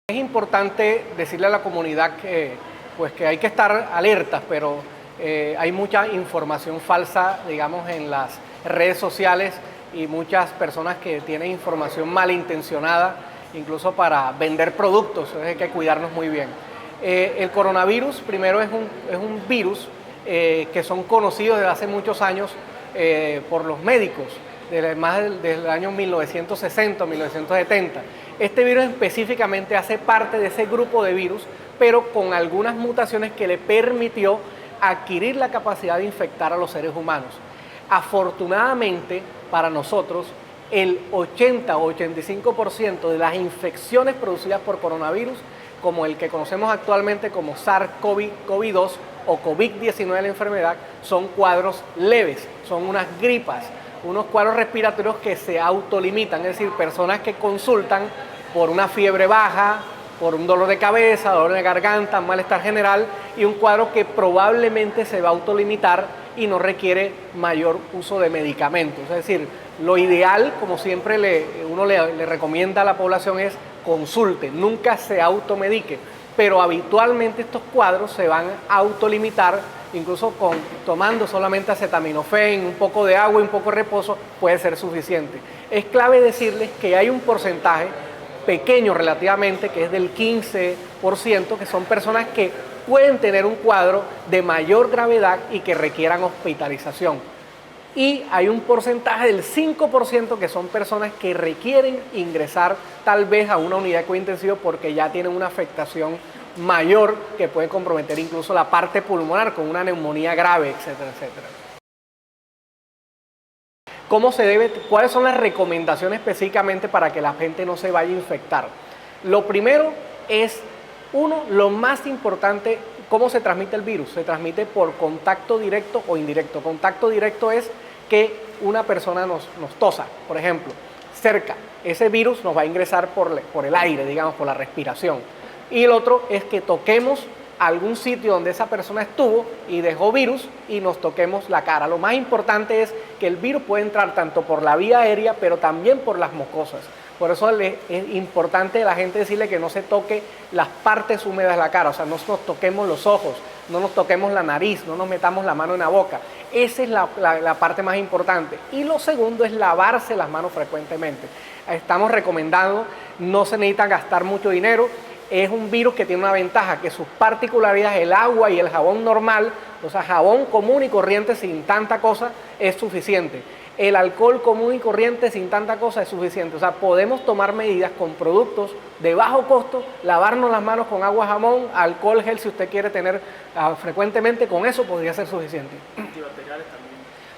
Es importante decirle a la comunidad que hay que estar alertas, pero hay mucha información falsa, digamos, en las redes sociales y muchas personas que tienen información malintencionada, incluso para vender productos, entonces hay que cuidarnos muy bien. El coronavirus, primero, es un virus que son conocidos desde hace muchos años por los médicos, desde el año 1960 o 1970. Este virus específicamente hace parte de ese grupo de virus, pero con algunas mutaciones que le permitió adquirir la capacidad de infectar a los seres humanos. Afortunadamente para nosotros, el 80 o 85% de las infecciones producidas por coronavirus, como el que conocemos actualmente como SARS-CoV-2 o COVID-19 la enfermedad, son cuadros leves, son unas gripas, unos cuadros respiratorios que se autolimitan, es decir, personas que consultan por una fiebre baja, por un dolor de cabeza, dolor de garganta, malestar general y un cuadro que probablemente se va a autolimitar y no requiere mayor uso de medicamentos. Es decir, lo ideal, como siempre uno le recomienda a la población, es consulte, nunca se automedique, pero habitualmente estos cuadros se van a autolimitar, incluso tomando solamente acetaminofén, un poco de agua y un poco de reposo puede ser suficiente. Es clave decirles que hay un porcentaje pequeño relativamente, que es del 15%, que son personas que pueden tener un cuadro de mayor gravedad y que requieran hospitalización. Y hay un porcentaje del 5% que son personas que requieren ingresar tal vez a una unidad de cuidado intensivo porque ya tienen una afectación mayor que puede comprometer incluso la parte pulmonar con una neumonía grave, etcétera, etcétera. ¿Cuáles son las recomendaciones específicamente para que la gente no se vaya a infectar? Lo primero es, lo más importante, ¿cómo se transmite el virus? Se transmite por contacto directo o indirecto. Contacto directo es que una persona nos tosa, por ejemplo, cerca. Ese virus nos va a ingresar por el aire, digamos, por la respiración. Y el otro es que toquemos algún sitio donde esa persona estuvo y dejó virus y nos toquemos la cara. Lo más importante es que el virus puede entrar tanto por la vía aérea, pero también por las mucosas. Por eso es importante a la gente decirle que no se toque las partes húmedas de la cara, o sea, no nos toquemos los ojos, no nos toquemos la nariz, no nos metamos la mano en la boca. Esa es la parte más importante. Y lo segundo es lavarse las manos frecuentemente. Estamos recomendando, no se necesita gastar mucho dinero. Es un virus que tiene una ventaja, que sus particularidades, el agua y el jabón normal, o sea, jabón común y corriente sin tanta cosa, es suficiente. El alcohol común y corriente sin tanta cosa es suficiente. O sea, podemos tomar medidas con productos de bajo costo, lavarnos las manos con agua, jabón, alcohol gel, si usted quiere tener frecuentemente, con eso podría ser suficiente. Antibacteriales también.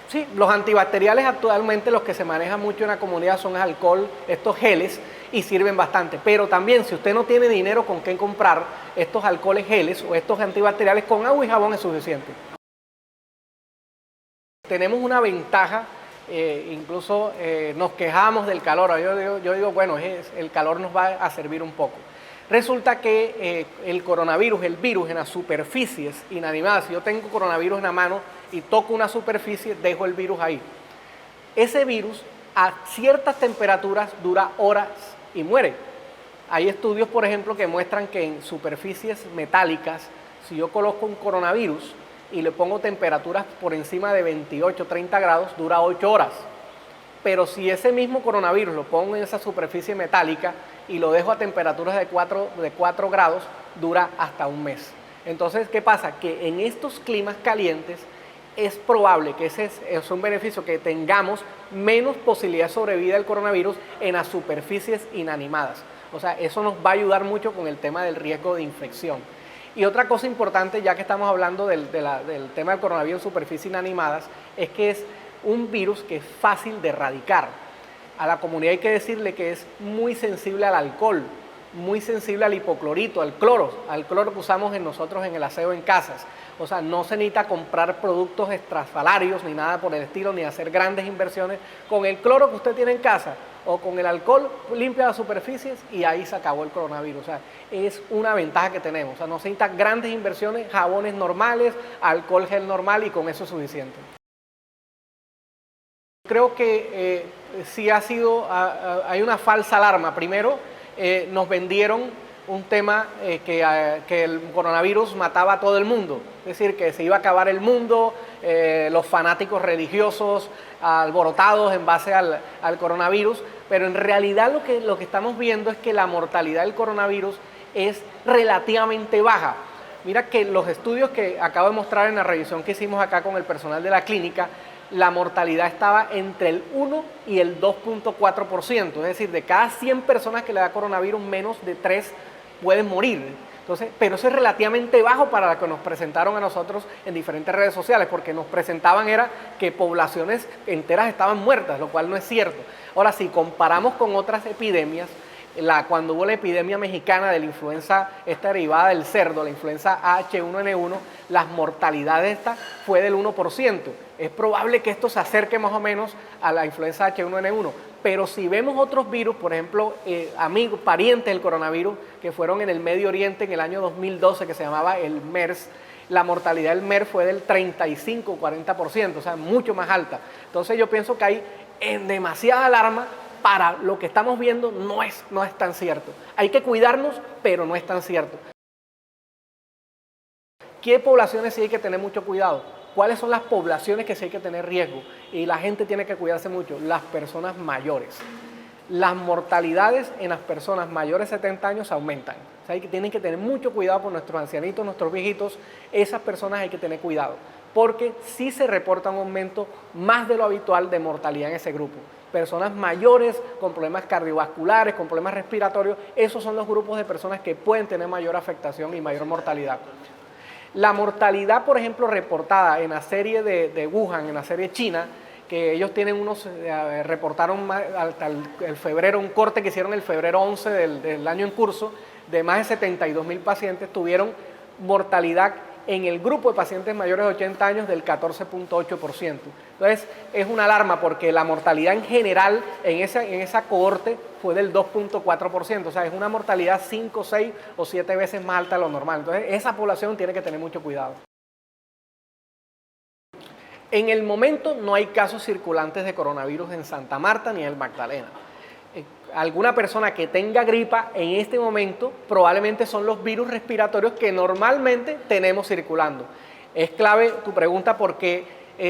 Sí, los antibacteriales actualmente los que se manejan mucho en la comunidad son alcohol, estos geles, y sirven bastante. Pero también, si usted no tiene dinero con qué comprar estos alcoholes geles o estos antibacteriales, con agua y jabón es suficiente. Tenemos una ventaja, incluso nos quejamos del calor. Yo digo, bueno, el calor nos va a servir un poco. Resulta que el coronavirus, el virus en las superficies inanimadas, si yo tengo coronavirus en la mano y toco una superficie, dejo el virus ahí. Ese virus a ciertas temperaturas dura horas y muere. Hay estudios, por ejemplo, que muestran que en superficies metálicas, si yo coloco un coronavirus y le pongo temperaturas por encima de 28, 30 grados, dura 8 horas. Pero si ese mismo coronavirus lo pongo en esa superficie metálica y lo dejo a temperaturas de 4 grados, dura hasta un mes. Entonces, ¿qué pasa? Que en estos climas calientes es probable que ese es un beneficio, que tengamos menos posibilidad de sobrevida del coronavirus en las superficies inanimadas. O sea, eso nos va a ayudar mucho con el tema del riesgo de infección. Y otra cosa importante, ya que estamos hablando del tema del coronavirus en superficies inanimadas, es que es un virus que es fácil de erradicar. A la comunidad hay que decirle que es muy sensible al alcohol, muy sensible al hipoclorito, al cloro que usamos nosotros en el aseo en casas. O sea, no se necesita comprar productos estrafalarios ni nada por el estilo, ni hacer grandes inversiones. Con el cloro que usted tiene en casa o con el alcohol, limpia las superficies y ahí se acabó el coronavirus. O sea, es una ventaja que tenemos. O sea, no se necesitan grandes inversiones, jabones normales, alcohol gel normal, y con eso es suficiente. Creo que sí hay una falsa alarma. Primero, nos vendieron un tema que el coronavirus mataba a todo el mundo, es decir, que se iba a acabar el mundo, los fanáticos religiosos alborotados en base al coronavirus, pero en realidad lo que estamos viendo es que la mortalidad del coronavirus es relativamente baja. Mira que los estudios que acabo de mostrar en la revisión que hicimos acá con el personal de la clínica, la mortalidad estaba entre el 1 y el 2.4%, es decir, de cada 100 personas que le da coronavirus, menos de 3 pueden morir. Entonces, pero eso es relativamente bajo para lo que nos presentaron a nosotros en diferentes redes sociales, porque nos presentaban era que poblaciones enteras estaban muertas, lo cual no es cierto. Ahora, si comparamos con otras epidemias, cuando hubo la epidemia mexicana de la influenza esta derivada del cerdo, la influenza H1N1, las mortalidades esta fue del 1%. Es probable que esto se acerque más o menos a la influenza H1N1, pero si vemos otros virus, por ejemplo, amigos, parientes del coronavirus, que fueron en el Medio Oriente en el año 2012, que se llamaba el MERS, la mortalidad del MERS fue del 35-40%, o sea, mucho más alta. Entonces yo pienso que hay demasiada alarma para lo que estamos viendo, no es tan cierto. Hay que cuidarnos, pero no es tan cierto. ¿Qué poblaciones sí hay que tener mucho cuidado? ¿Cuáles son las poblaciones que sí hay que tener riesgo? Y la gente tiene que cuidarse mucho. Las personas mayores. Las mortalidades en las personas mayores de 70 años aumentan. O sea, tienen que tener mucho cuidado con nuestros ancianitos, nuestros viejitos. Esas personas hay que tener cuidado, porque sí se reporta un aumento más de lo habitual de mortalidad en ese grupo. Personas mayores con problemas cardiovasculares, con problemas respiratorios, esos son los grupos de personas que pueden tener mayor afectación y mayor mortalidad. La mortalidad, por ejemplo, reportada en la serie de Wuhan, en la serie china, que ellos tienen reportaron hasta el febrero, un corte que hicieron el febrero 11 del año en curso, de más de 72,000 pacientes, tuvieron mortalidad en el grupo de pacientes mayores de 80 años del 14.8%. Entonces, es una alarma porque la mortalidad en general en esa cohorte fue del 2.4%, o sea, es una mortalidad 5, 6 o 7 veces más alta de lo normal. Entonces, esa población tiene que tener mucho cuidado. En el momento no hay casos circulantes de coronavirus en Santa Marta ni en el Magdalena. Alguna persona que tenga gripa en este momento probablemente son los virus respiratorios que normalmente tenemos circulando. Es clave tu pregunta porque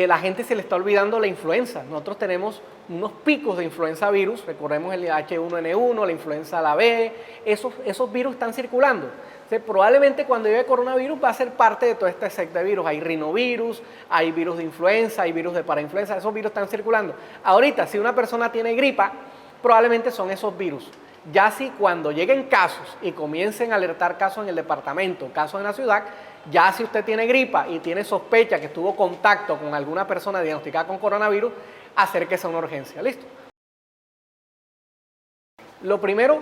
la gente se le está olvidando la influenza. Nosotros tenemos unos picos de influenza virus, recordemos el H1N1, la influenza a la B, esos virus están circulando. Entonces, probablemente cuando llegue coronavirus va a ser parte de toda esta secta de virus. Hay rinovirus, hay virus de influenza, hay virus de parainfluenza, esos virus están circulando. Ahorita, si una persona tiene gripa, probablemente son esos virus. Ya si cuando lleguen casos y comiencen a alertar casos en el departamento, casos en la ciudad, ya si usted tiene gripa y tiene sospecha que estuvo en contacto con alguna persona diagnosticada con coronavirus, acérquese a una urgencia. ¿Listo? Lo primero,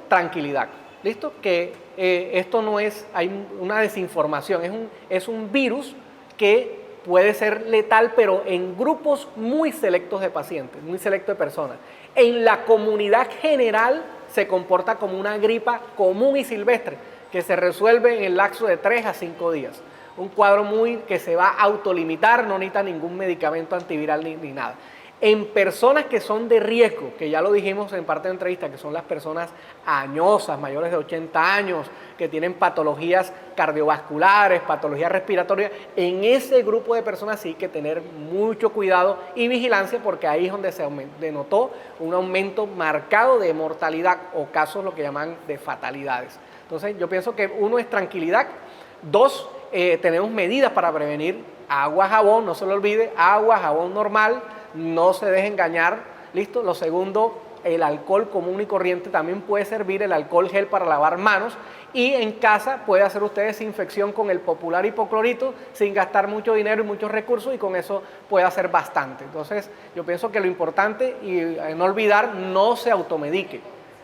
tranquilidad. ¿Listo? Que esto no es, hay una desinformación, es un virus que puede ser letal, pero en grupos muy selectos de pacientes, muy selectos de personas. En la comunidad general se comporta como una gripa común y silvestre, que se resuelve en el lapso de 3 a 5 días. Un cuadro que se va a autolimitar, no necesita ningún medicamento antiviral ni nada. En personas que son de riesgo, que ya lo dijimos en parte de la entrevista, que son las personas añosas, mayores de 80 años, que tienen patologías cardiovasculares, patologías respiratorias, en ese grupo de personas sí hay que tener mucho cuidado y vigilancia, porque ahí es donde se denotó un aumento marcado de mortalidad o casos lo que llaman de fatalidades. Entonces yo pienso que es tranquilidad. 2, tenemos medidas para prevenir: agua, jabón, no se lo olvide, agua, jabón normal, no se deje engañar, ¿listo? Lo segundo, el alcohol común y corriente también puede servir, el alcohol gel para lavar manos, y en casa puede hacer usted desinfección con el popular hipoclorito sin gastar mucho dinero y muchos recursos, y con eso puede hacer bastante. Entonces yo pienso que lo importante, y no olvidar, no se automedique.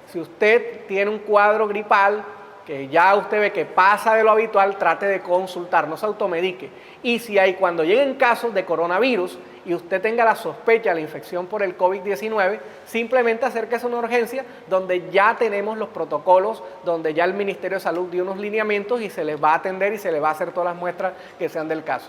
Si usted tiene un cuadro gripal que ya usted ve que pasa de lo habitual, trate de consultar, no se automedique. Y si cuando lleguen casos de coronavirus y usted tenga la sospecha de la infección por el COVID-19, simplemente acérquese a una urgencia donde ya tenemos los protocolos, donde ya el Ministerio de Salud dio unos lineamientos y se les va a atender y se les va a hacer todas las muestras que sean del caso.